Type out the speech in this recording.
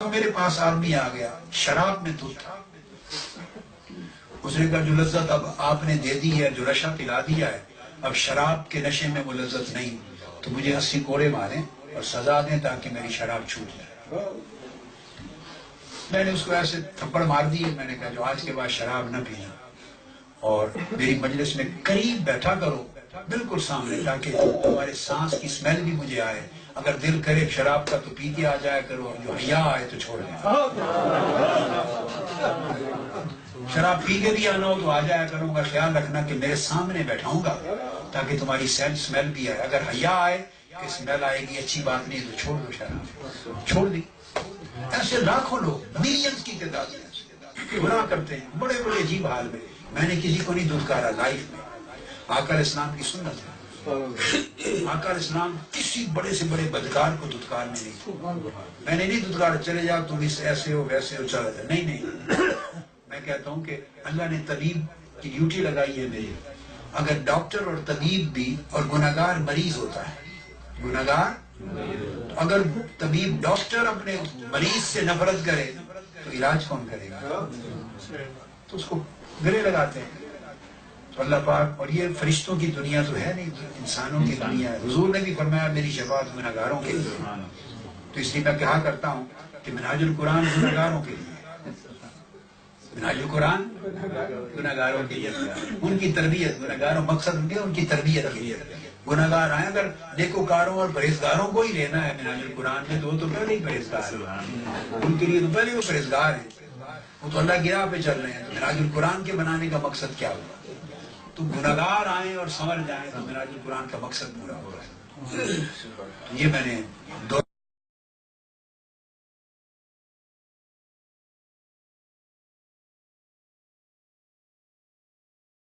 میرے پاس آدمی آ گیا، شراب میں دودھ تھا، اس نے کہا جو لذت اب آپ نے دے دی ہے، جو نشہ پلا دیا ہے، اب شراب کے نشے میں وہ لذت نہیں، تو مجھے 80 کوڑے ماریں اور سزا دیں تاکہ میری شراب چھوٹ جائے۔ میں نے اس کو ایسے تھپڑ مار دی، میں نے کہا جو آج کے بعد شراب نہ پینا، اور میری مجلس میں قریب بیٹھا کرو، بالکل سامنے، تاکہ تمہارے سانس کی سمیل بھی مجھے آئے، اگر دل کرے شراب کا تو پی کے آ جایا کرو، اور جو حیا آئے تو چھوڑ دیں۔ شراب پی کے بھی آنا ہو تو آ جایا کروں گا، خیال رکھنا کہ میرے سامنے بیٹھاؤں گا تاکہ تمہاری سمیل بھی آئے، اگر حیا آئے کہ سمیل آئے گی اچھی بات نہیں تو چھوڑ دو شراب، چھوڑ دی۔ ایسے لاکھوں لوگ، ملینز کی تعداد میں گناہ کرتے ہیں، بڑے بڑے عجیب حال میں۔ میں نے کسی کو نہیں دھتکارا لائف میں، آقا علیہ السلام کی سنت ہے، آقا علیہ السلام کسی بڑے سے بڑے بدکار کو دھتکارنے نہیں، میں نے نہیں دھتکارا چلے جاؤ تم اس ایسے ہو ویسے ہو چلا جائے، نہیں نہیں، میں کہتا ہوں کہ اللہ نے طبیب کی ڈیوٹی لگائی ہے میری، اگر ڈاکٹر اور طبیب بھی، اور گناہگار مریض ہوتا ہے، گناہگار، اگر طبیب ڈاکٹر اپنے مریض سے نفرت کرے تو علاج کون کرے گا؟ تو اس کو گلے لگاتے ہیں۔ تو اللہ پاک، اور یہ فرشتوں کی دنیا تو ہے نہیں، انسانوں کی دنیا ہے۔ حضور نے بھی فرمایا میری شفاعت گناہگاروں کے لیے، تو اس لیے میں کہا کرتا ہوں کہ منہاج القرآن گناہگاروں کے لیے، منہاج القرآن گناہگاروں کے لیے، ان کی تربیت، گناہگاروں مقصد ان کی تربیت کے لیے۔ گناہگار آئیں، اگر نیکوکاروں اور پرہیزگاروں کو ہی لینا ہے منہاج القرآن میں، تو وہ تو پہلے ہی پرہیزگار ہیں، ان کے لیے تو پہلے وہ پرہیزگار ہیں، وہ تو اللہ کی راہ پہ چل رہے ہیں۔ تو منہاج القرآن کے بنانے کا مقصد کیا ہوا؟ تو گناہگار آئیں اور سنور جائیں تو منہاج القرآن کا مقصد پورا ہو رہا ہے۔ یہ میں نے